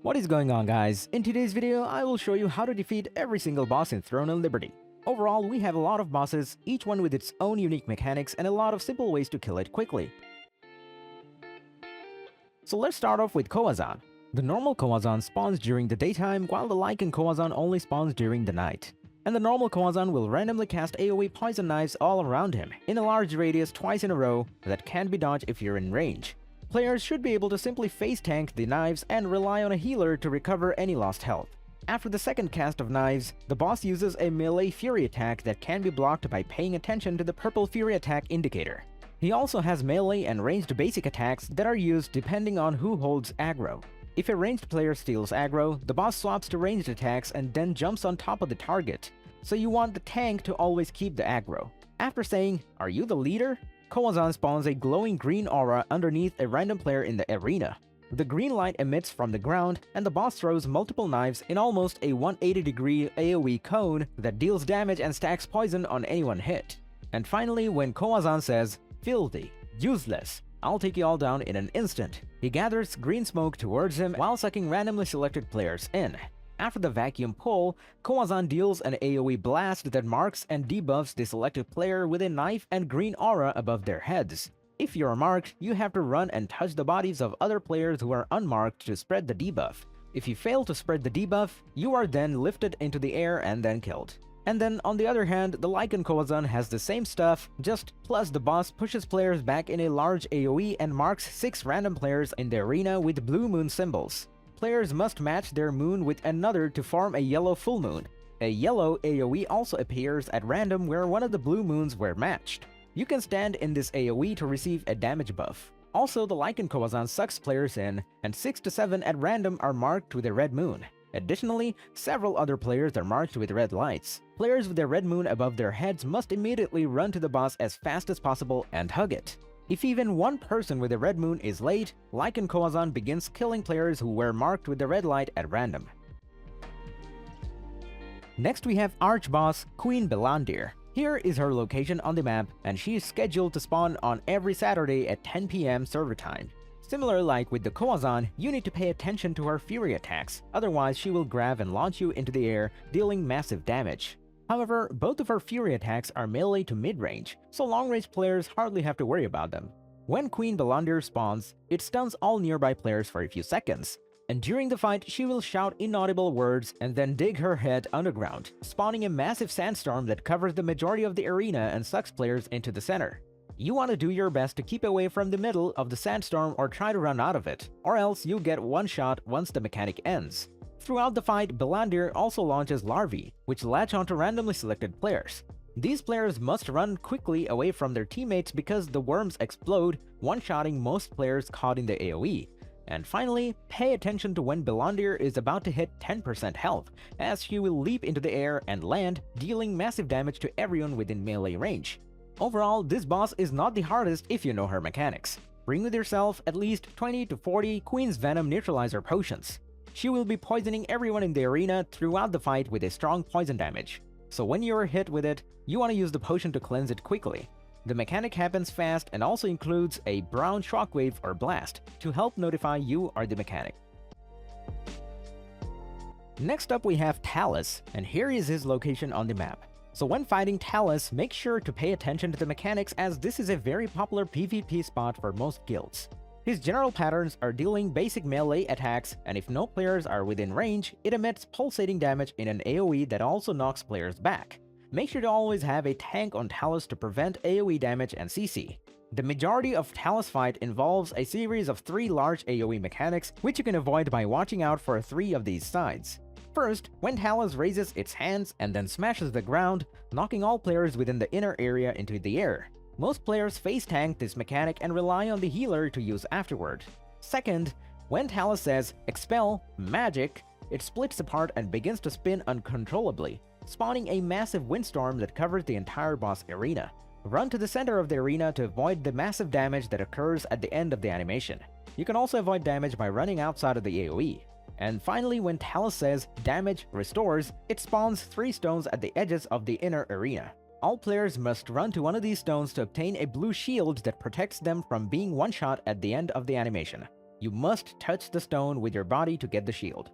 What is going on, guys? In today's video, I will show you how to defeat every single boss in Throne of Liberty. Overall, we have a lot of bosses, each one with its own unique mechanics and a lot of simple ways to kill it quickly. So let's start off with Kowazan. The normal Kowazan spawns during the daytime, while the lichen Kowazan only spawns during the night. And the normal Kowazan will randomly cast AoE poison knives all around him, in a large radius twice in a row that can't be dodged if you're in range. Players should be able to simply face tank the knives and rely on a healer to recover any lost health. After the second cast of knives, the boss uses a melee fury attack that can be blocked by paying attention to the purple fury attack indicator. He also has melee and ranged basic attacks that are used depending on who holds aggro. If a ranged player steals aggro, the boss swaps to ranged attacks and then jumps on top of the target, so you want the tank to always keep the aggro. After saying, "Are you the leader?" Kowazan spawns a glowing green aura underneath a random player in the arena. The green light emits from the ground, and the boss throws multiple knives in almost a 180-degree AoE cone that deals damage and stacks poison on anyone hit. And finally, when Kowazan says, "Filthy, useless, I'll take you all down in an instant," he gathers green smoke towards him while sucking randomly selected players in. After the vacuum pull, Kowazan deals an AoE blast that marks and debuffs the selected player with a knife and green aura above their heads. If you're marked, you have to run and touch the bodies of other players who are unmarked to spread the debuff. If you fail to spread the debuff, you are then lifted into the air and then killed. And then, on the other hand, the Lichen Kowazan has the same stuff, just plus the boss pushes players back in a large AoE and marks 6 random players in the arena with blue moon symbols. Players must match their moon with another to form a yellow full moon. A yellow AoE also appears at random where one of the blue moons were matched. You can stand in this AoE to receive a damage buff. Also, the Lichen Kowazan sucks players in, and 6 to 7 at random are marked with a red moon. Additionally, several other players are marked with red lights. Players with a red moon above their heads must immediately run to the boss as fast as possible and hug it. If even one person with a red moon is late, Lichen Kowazan begins killing players who were marked with the red light at random. Next we have Archboss Queen Bellandir. Here is her location on the map, and she is scheduled to spawn on every Saturday at 10 PM server time. Similar like with the Kowazan, you need to pay attention to her fury attacks, otherwise she will grab and launch you into the air, dealing massive damage. However, both of her fury attacks are melee to mid-range, so long-range players hardly have to worry about them. When Queen Bellandir spawns, it stuns all nearby players for a few seconds, and during the fight she will shout inaudible words and then dig her head underground, spawning a massive sandstorm that covers the majority of the arena and sucks players into the center. You want to do your best to keep away from the middle of the sandstorm or try to run out of it, or else you get one shot once the mechanic ends. Throughout the fight, Bellandir also launches larvae, which latch onto randomly selected players. These players must run quickly away from their teammates because the worms explode, one-shotting most players caught in the AoE. And finally, pay attention to when Bellandir is about to hit 10% health, as she will leap into the air and land, dealing massive damage to everyone within melee range. Overall, this boss is not the hardest if you know her mechanics. Bring with yourself at least 20 to 40 Queen's Venom Neutralizer potions. She will be poisoning everyone in the arena throughout the fight with a strong poison damage. So when you are hit with it, you want to use the potion to cleanse it quickly. The mechanic happens fast and also includes a brown shockwave or blast to help notify you are the mechanic. Next up we have Talus, and here is his location on the map. So when fighting Talus, make sure to pay attention to the mechanics as this is a very popular PvP spot for most guilds. His general patterns are dealing basic melee attacks, and if no players are within range, it emits pulsating damage in an AoE that also knocks players back. Make sure to always have a tank on Talus to prevent AoE damage and CC. The majority of Talus fight involves a series of 3 large AoE mechanics, which you can avoid by watching out for 3 of these sides. First, when Talus raises its hands and then smashes the ground, knocking all players within the inner area into the air. Most players face tank this mechanic and rely on the healer to use afterward. Second, when Talus says expel magic, it splits apart and begins to spin uncontrollably, spawning a massive windstorm that covers the entire boss arena. Run to the center of the arena to avoid the massive damage that occurs at the end of the animation. You can also avoid damage by running outside of the AoE. And finally, when Talus says damage restores, it spawns 3 stones at the edges of the inner arena. All players must run to one of these stones to obtain a blue shield that protects them from being one-shot at the end of the animation. You must touch the stone with your body to get the shield.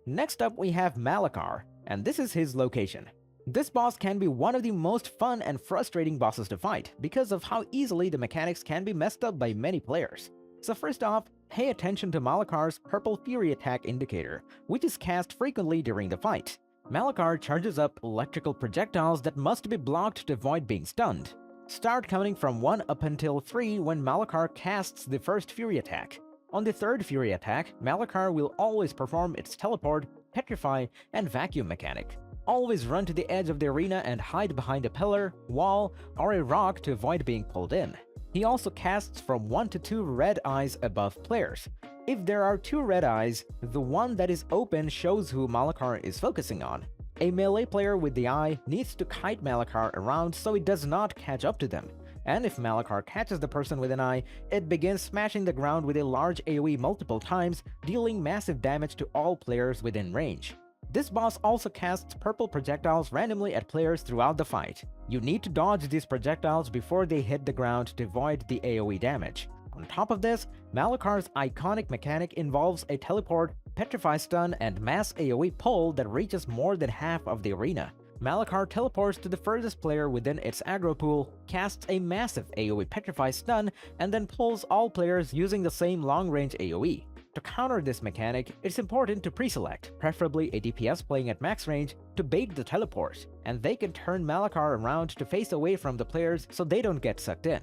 Next up we have Malakar, and this is his location. This boss can be one of the most fun and frustrating bosses to fight because of how easily the mechanics can be messed up by many players. So first off, pay attention to Malakar's purple fury attack indicator, which is cast frequently during the fight. Malakar charges up electrical projectiles that must be blocked to avoid being stunned. Start counting from 1 up until 3 when Malakar casts the first fury attack. On the third fury attack, Malakar will always perform its teleport, petrify, and vacuum mechanic. Always run to the edge of the arena and hide behind a pillar, wall, or a rock to avoid being pulled in. He also casts from 1 to 2 red eyes above players. If there are 2 red eyes, the one that is open shows who Malakar is focusing on. A melee player with the eye needs to kite Malakar around so it does not catch up to them. And if Malakar catches the person with an eye, it begins smashing the ground with a large AoE multiple times, dealing massive damage to all players within range. This boss also casts purple projectiles randomly at players throughout the fight. You need to dodge these projectiles before they hit the ground to avoid the AoE damage. On top of this, Malakar's iconic mechanic involves a teleport, petrify stun, and mass AoE pull that reaches more than half of the arena. Malakar teleports to the furthest player within its aggro pool, casts a massive AoE petrify stun, and then pulls all players using the same long-range AoE. To counter this mechanic, it's important to pre-select, preferably a DPS playing at max range, to bait the teleport, and they can turn Malakar around to face away from the players so they don't get sucked in.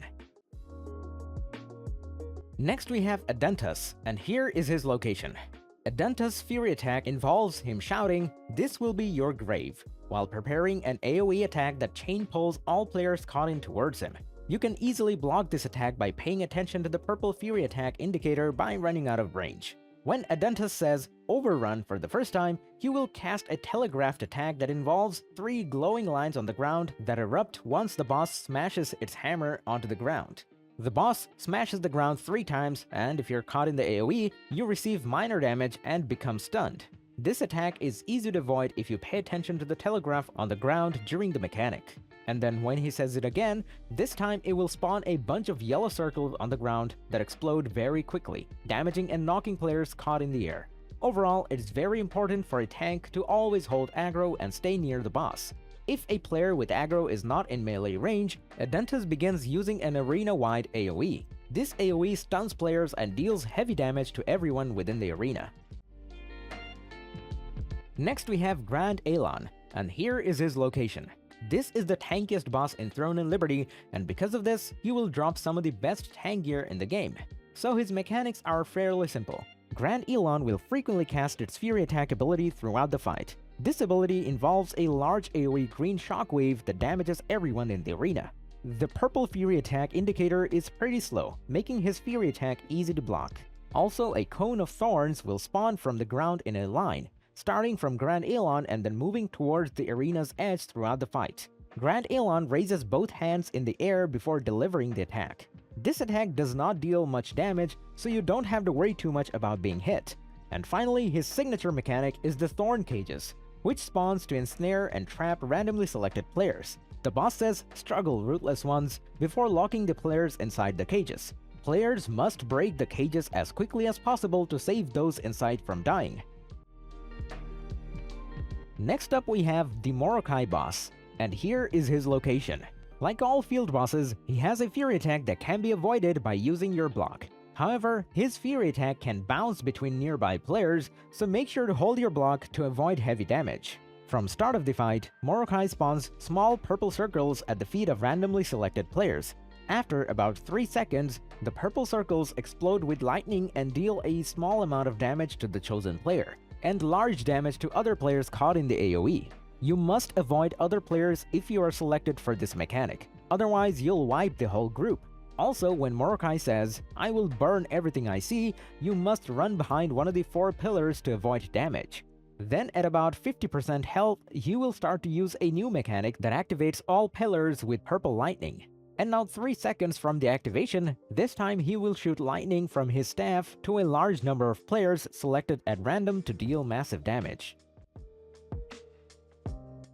Next we have Adentus, and here is his location. Adentus' fury attack involves him shouting, "This will be your grave," while preparing an AoE attack that chain pulls all players caught in towards him. You can easily block this attack by paying attention to the purple fury attack indicator by running out of range. When Adentus says overrun for the first time, he will cast a telegraphed attack that involves 3 glowing lines on the ground that erupt once the boss smashes its hammer onto the ground. The boss smashes the ground 3 times, and if you're caught in the AoE, you receive minor damage and become stunned. This attack is easy to avoid if you pay attention to the telegraph on the ground during the mechanic. And then when he says it again, this time it will spawn a bunch of yellow circles on the ground that explode very quickly, damaging and knocking players caught in the air. Overall, it is very important for a tank to always hold aggro and stay near the boss. If a player with aggro is not in melee range, Adentus begins using an arena-wide AoE. This AoE stuns players and deals heavy damage to everyone within the arena. Next we have Grand Aelon, and here is his location. This is the tankiest boss in Throne and Liberty, and because of this, he will drop some of the best tank gear in the game. So his mechanics are fairly simple. Grand Aelon will frequently cast its Fury attack ability throughout the fight. This ability involves a large AoE green shockwave that damages everyone in the arena. The purple Fury attack indicator is pretty slow, making his Fury attack easy to block. Also, a cone of thorns will spawn from the ground in a line, starting from Grand Aelon and then moving towards the arena's edge throughout the fight. Grand Aelon raises both hands in the air before delivering the attack. This attack does not deal much damage, so you don't have to worry too much about being hit. And finally, his signature mechanic is the Thorn Cages, which spawns to ensnare and trap randomly selected players. The boss says, "Struggle, ruthless ones," before locking the players inside the cages. Players must break the cages as quickly as possible to save those inside from dying. Next up we have the Morokai boss, and here is his location. Like all field bosses, he has a Fury attack that can be avoided by using your block. However, his Fury attack can bounce between nearby players, so make sure to hold your block to avoid heavy damage. From start of the fight, Morokai spawns small purple circles at the feet of randomly selected players. After about 3 seconds, the purple circles explode with lightning and deal a small amount of damage to the chosen player, and large damage to other players caught in the AoE. You must avoid other players if you are selected for this mechanic, otherwise you'll wipe the whole group. Also, when Morokai says, "I will burn everything I see," you must run behind one of the 4 pillars to avoid damage. Then at about 50% health, you will start to use a new mechanic that activates all pillars with purple lightning. And now 3 seconds from the activation, this time he will shoot lightning from his staff to a large number of players selected at random to deal massive damage.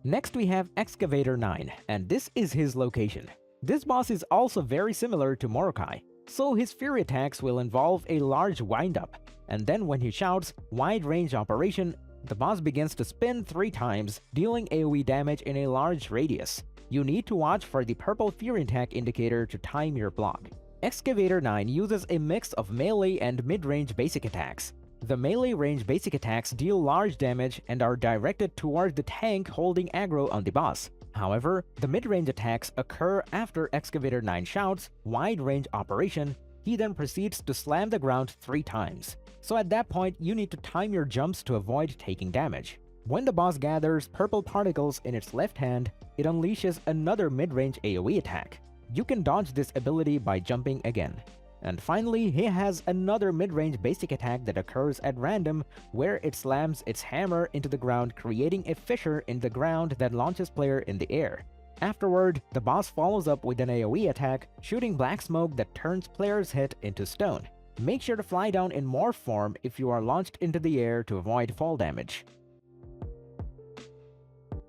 Next we have Excavator 9, and this is his location. This boss is also very similar to Morokai. So his fury attacks will involve a large wind-up, and then when he shouts wide range operation, the boss begins to spin 3 times, dealing AoE damage in a large radius. You need to watch for the purple fury attack indicator to time your block. Excavator 9 uses a mix of melee and mid-range basic attacks. The melee range basic attacks deal large damage and are directed toward the tank holding aggro on the boss. However, the mid-range attacks occur after Excavator 9 shouts wide range operation. He then proceeds to slam the ground 3 times. So at that point, you need to time your jumps to avoid taking damage. When the boss gathers purple particles in its left hand, it unleashes another mid-range AoE attack. You can dodge this ability by jumping again. And finally, he has another mid-range basic attack that occurs at random, where it slams its hammer into the ground, creating a fissure in the ground that launches player in the air. Afterward, the boss follows up with an AoE attack, shooting black smoke that turns player's hit into stone. Make sure to fly down in morph form if you are launched into the air to avoid fall damage.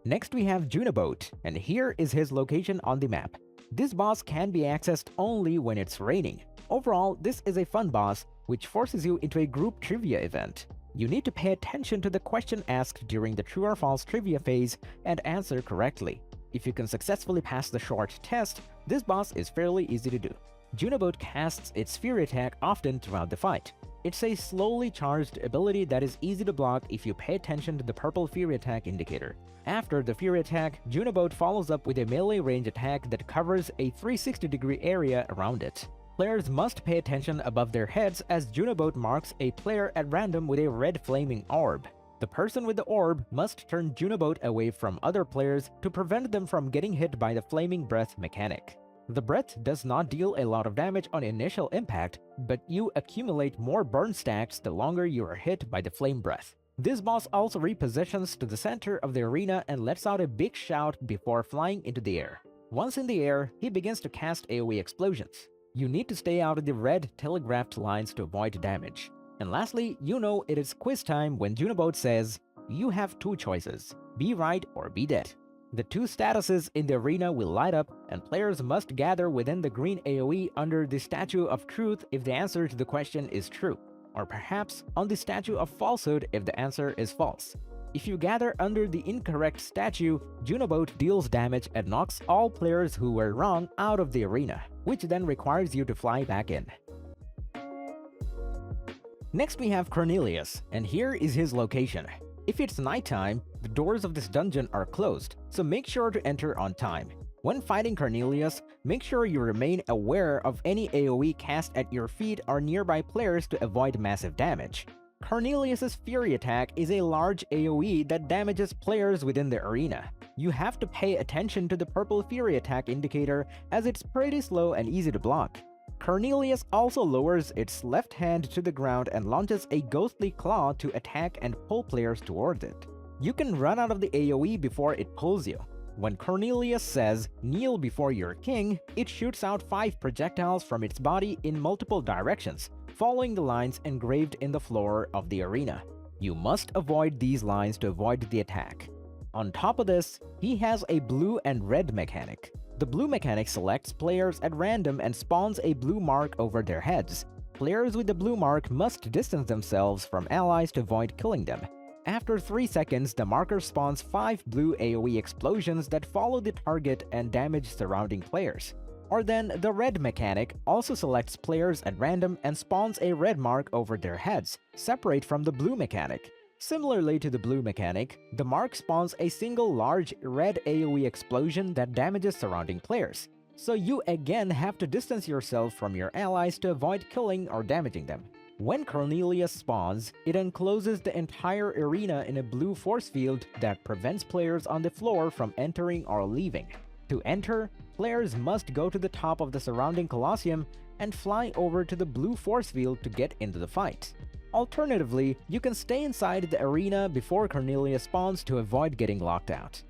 Next we have Junobote, and here is his location on the map. This boss can be accessed only when it's raining. Overall, this is a fun boss, which forces you into a group trivia event. You need to pay attention to the question asked during the true or false trivia phase and answer correctly. If you can successfully pass the short test, this boss is fairly easy to do. Junobote casts its fury attack often throughout the fight. It's a slowly charged ability that is easy to block if you pay attention to the purple fury attack indicator. After the fury attack, Junobote follows up with a melee range attack that covers a 360-degree area around it. Players must pay attention above their heads as Junobote marks a player at random with a red flaming orb. The person with the orb must turn Junobote away from other players to prevent them from getting hit by the flaming breath mechanic. The breath does not deal a lot of damage on initial impact, but you accumulate more burn stacks the longer you are hit by the flame breath. This boss also repositions to the center of the arena and lets out a big shout before flying into the air. Once in the air, he begins to cast AoE explosions. You need to stay out of the red telegraphed lines to avoid damage. And lastly, you know it is quiz time when Junobote says, you have 2 choices, be right or be dead. The 2 statuses in the arena will light up, and players must gather within the green AoE under the Statue of Truth if the answer to the question is true, or perhaps on the Statue of Falsehood if the answer is false. If you gather under the incorrect statue, Junobote deals damage and knocks all players who were wrong out of the arena, which then requires you to fly back in. Next we have Cornelius, and here is his location. If it's nighttime, the doors of this dungeon are closed, so make sure to enter on time. When fighting Cornelius, make sure you remain aware of any AoE cast at your feet or nearby players to avoid massive damage. Cornelius's fury attack is a large AoE that damages players within the arena. You have to pay attention to the purple fury attack indicator as it's pretty slow and easy to block. Cornelius also lowers its left hand to the ground and launches a ghostly claw to attack and pull players towards it. You can run out of the AoE before it pulls you. When Cornelius says, "Kneel before your king," it shoots out 5 projectiles from its body in multiple directions, following the lines engraved in the floor of the arena. You must avoid these lines to avoid the attack. On top of this, he has a blue and red mechanic. The blue mechanic selects players at random and spawns a blue mark over their heads. Players with the blue mark must distance themselves from allies to avoid killing them. After 3 seconds, the marker spawns 5 blue AoE explosions that follow the target and damage surrounding players. Or then, the red mechanic also selects players at random and spawns a red mark over their heads, separate from the blue mechanic. Similarly to the blue mechanic, the mark spawns a single large red AoE explosion that damages surrounding players. So you again have to distance yourself from your allies to avoid killing or damaging them. When Cornelius spawns, it encloses the entire arena in a blue force field that prevents players on the floor from entering or leaving. To enter, players must go to the top of the surrounding Colosseum and fly over to the blue force field to get into the fight. Alternatively, you can stay inside the arena before Cornelius spawns to avoid getting locked out.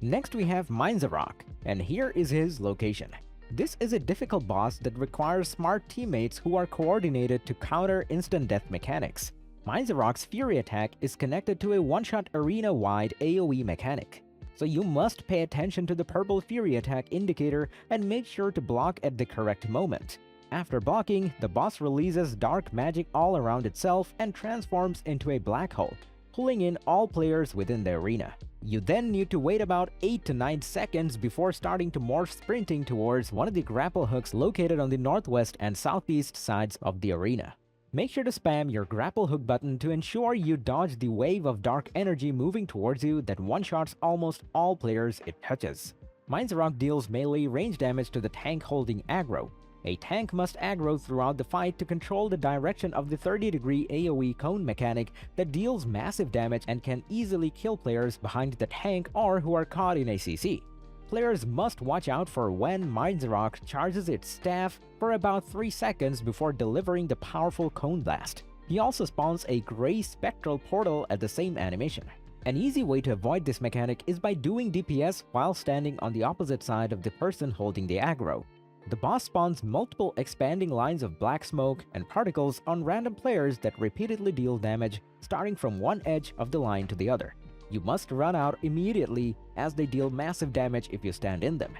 Next we have Minezerok, and here is his location. This is a difficult boss that requires smart teammates who are coordinated to counter instant death mechanics. Minezerok's fury attack is connected to a one-shot arena-wide AoE mechanic. so you must pay attention to the purple fury attack indicator and make sure to block at the correct moment. After blocking, the boss releases dark magic all around itself and transforms into a black hole, pulling in all players within the arena. You then need to wait about 8 to 9 seconds before starting to morph sprinting towards one of the grapple hooks located on the northwest and southeast sides of the arena. Make sure to spam your grapple hook button to ensure you dodge the wave of dark energy moving towards you that one-shots almost all players it touches. Minezerok deals melee range damage to the tank holding aggro. A tank must aggro throughout the fight to control the direction of the 30-degree AoE cone mechanic that deals massive damage and can easily kill players behind the tank or who are caught in a CC. Players must watch out for when Minezerok charges its staff for about 3 seconds before delivering the powerful cone blast. He also spawns a gray spectral portal at the same animation. An easy way to avoid this mechanic is by doing DPS while standing on the opposite side of the person holding the aggro. The boss spawns multiple expanding lines of black smoke and particles on random players that repeatedly deal damage starting from one edge of the line to the other. You must run out immediately as they deal massive damage if you stand in them.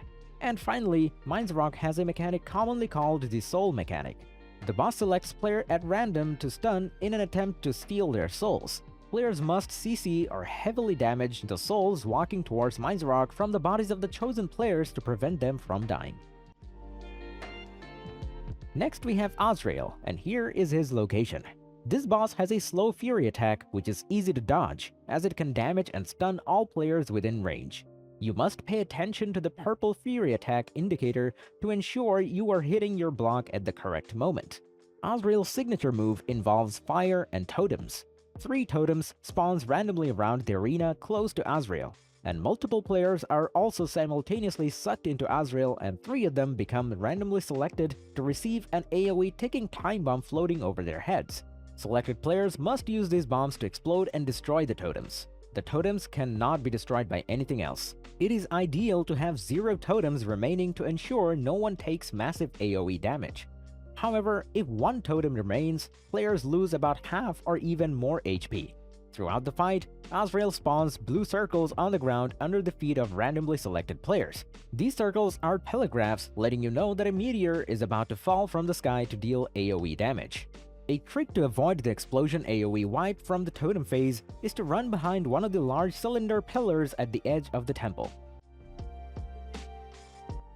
And finally, Minezerok has a mechanic commonly called the soul mechanic. The boss selects player at random to stun in an attempt to steal their souls. Players must CC or heavily damage the souls walking towards Minezerok from the bodies of the chosen players to prevent them from dying. Next we have Ahzreil, and here is his location. This boss has a slow fury attack which is easy to dodge, as it can damage and stun all players within range. You must pay attention to the purple fury attack indicator to ensure you are hitting your block at the correct moment. Ahzreil's signature move involves fire and totems. 3 totems spawns randomly around the arena close to Ahzreil, and multiple players are also simultaneously sucked into Ahzreil, and 3 of them become randomly selected to receive an AoE ticking time bomb floating over their heads. Selected players must use these bombs to explode and destroy the totems. The totems cannot be destroyed by anything else. It is ideal to have 0 totems remaining to ensure no one takes massive AoE damage. However, if 1 totem remains, players lose about half or even more HP. Throughout the fight, Ahzreil spawns blue circles on the ground under the feet of randomly selected players. These circles are telegraphs letting you know that a meteor is about to fall from the sky to deal AoE damage. A trick to avoid the explosion AoE wipe from the totem phase is to run behind one of the large cylinder pillars at the edge of the temple.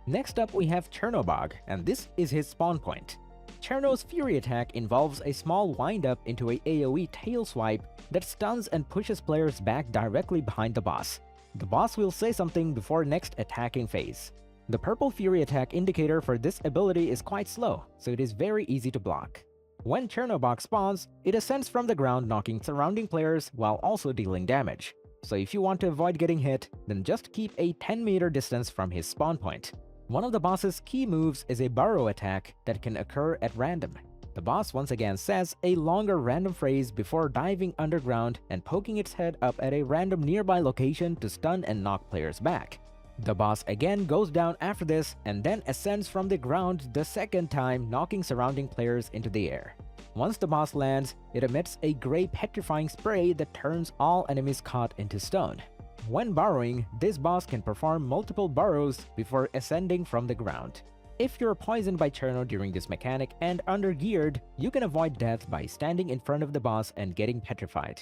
Next up we have Chernobog, and this is his spawn point. Cherno's fury attack involves a small wind-up into a AoE tail swipe that stuns and pushes players back directly behind the boss. The boss will say something before next attacking phase. The purple fury attack indicator for this ability is quite slow, so it is very easy to block. When Chernobog spawns, it ascends from the ground knocking surrounding players while also dealing damage. So if you want to avoid getting hit, then just keep a 10-meter distance from his spawn point. One of the boss's key moves is a burrow attack that can occur at random. The boss once again says a longer random phrase before diving underground and poking its head up at a random nearby location to stun and knock players back. The boss again goes down after this and then ascends from the ground the second time, knocking surrounding players into the air. Once the boss lands, it emits a gray petrifying spray that turns all enemies caught into stone. When burrowing, this boss can perform multiple burrows before ascending from the ground. If you're poisoned by Cherno during this mechanic and under-geared, you can avoid death by standing in front of the boss and getting petrified.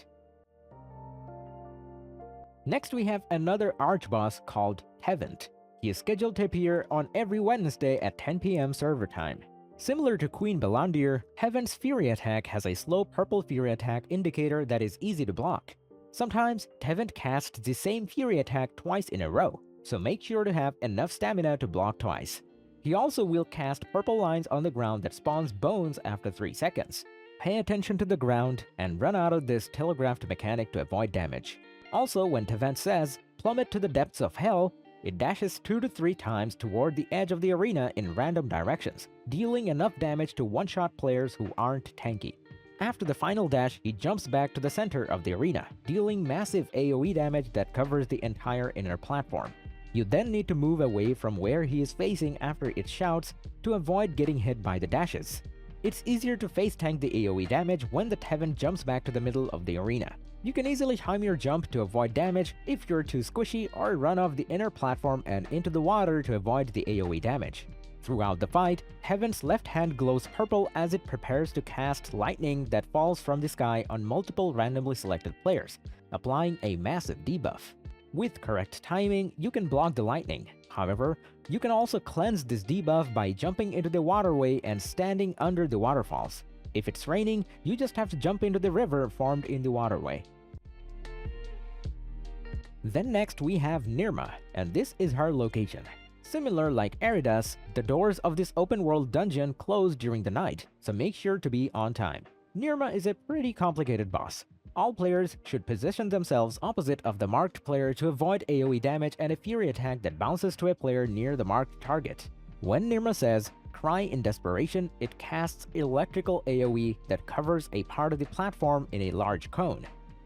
Next we have another arch-boss called Tevent. He is scheduled to appear on every Wednesday at 10 PM server time. Similar to Queen Bellandir, Tevent's fury attack has a slow purple fury attack indicator that is easy to block. Sometimes, Tevent casts the same fury attack twice in a row, so make sure to have enough stamina to block twice. He also will cast purple lines on the ground that spawns bones after 3 seconds. Pay attention to the ground and run out of this telegraphed mechanic to avoid damage. Also, when Tevent says, "Plummet to the depths of hell," it dashes 2 to 3 times toward the edge of the arena in random directions, dealing enough damage to one-shot players who aren't tanky. After the final dash, he jumps back to the center of the arena, dealing massive AoE damage that covers the entire inner platform. You then need to move away from where he is facing after it shouts to avoid getting hit by the dashes. It's easier to face tank the AoE damage when the tevent jumps back to the middle of the arena. You can easily time your jump to avoid damage if you're too squishy, or run off the inner platform and into the water to avoid the AoE damage. Throughout the fight, Tevent's left hand glows purple as it prepares to cast lightning that falls from the sky on multiple randomly selected players, applying a massive debuff. With correct timing, you can block the lightning. However, you can also cleanse this debuff by jumping into the waterway and standing under the waterfalls. If it's raining, you just have to jump into the river formed in the waterway. Then next we have Nirma, and this is her location. Similar like Aridus, the doors of this open-world dungeon close during the night, so make sure to be on time. Nirma is a pretty complicated boss. All players should position themselves opposite of the marked player to avoid AoE damage and a fury attack that bounces to a player near the marked target. When Nirma says, "Cry in desperation," it casts electrical AoE that covers a part of the platform in a large cone.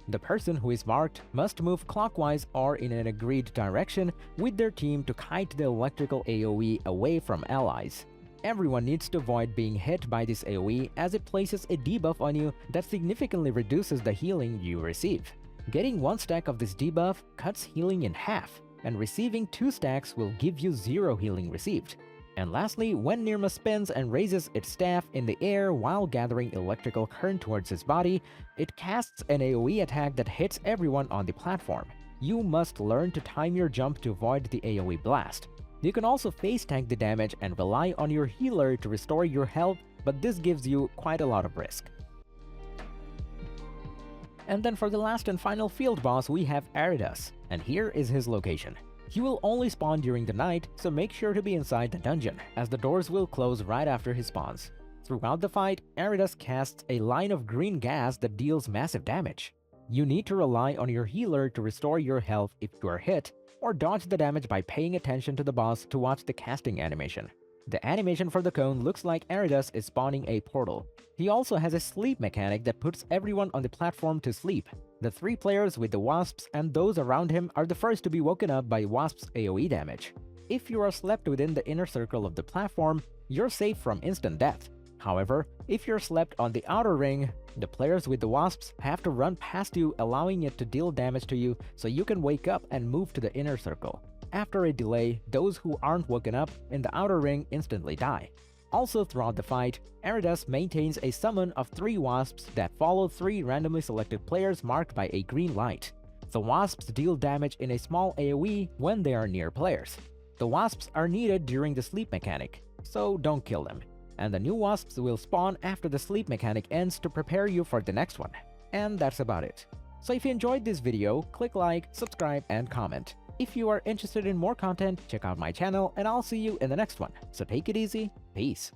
The person who is marked must move clockwise or in an agreed direction with their team to kite the electrical AoE away from allies. Everyone needs to avoid being hit by this AoE as it places a debuff on you that significantly reduces the healing you receive. Getting 1 stack of this debuff cuts healing in half, and receiving 2 stacks will give you 0 healing received. And lastly, when Nirma spins and raises its staff in the air while gathering electrical current towards his body, it casts an AoE attack that hits everyone on the platform. You must learn to time your jump to avoid the AoE blast. You can also face tank the damage and rely on your healer to restore your health, but this gives you quite a lot of risk. And then for the last and final field boss, we have Aridus, and here is his location. He will only spawn during the night, so make sure to be inside the dungeon, as the doors will close right after he spawns. Throughout the fight, Aridus casts a line of green gas that deals massive damage. You need to rely on your healer to restore your health if you are hit, or dodge the damage by paying attention to the boss to watch the casting animation. The animation for the cone looks like Aridus is spawning a portal. He also has a sleep mechanic that puts everyone on the platform to sleep. The 3 players with the wasps and those around him are the first to be woken up by wasps' AoE damage. If you are slept within the inner circle of the platform, you're safe from instant death. However, if you're slept on the outer ring, the players with the wasps have to run past you, allowing it to deal damage to you so you can wake up and move to the inner circle. After a delay, those who aren't woken up in the outer ring instantly die. Also throughout the fight, Aridus maintains a summon of 3 wasps that follow 3 randomly selected players marked by a green light. The wasps deal damage in a small AoE when they are near players. The wasps are needed during the sleep mechanic, so don't kill them. And the new wasps will spawn after the sleep mechanic ends to prepare you for the next one. And that's about it. So if you enjoyed this video, click like, subscribe, and comment. If you are interested in more content, check out my channel, and I'll see you in the next one. So take it easy, peace.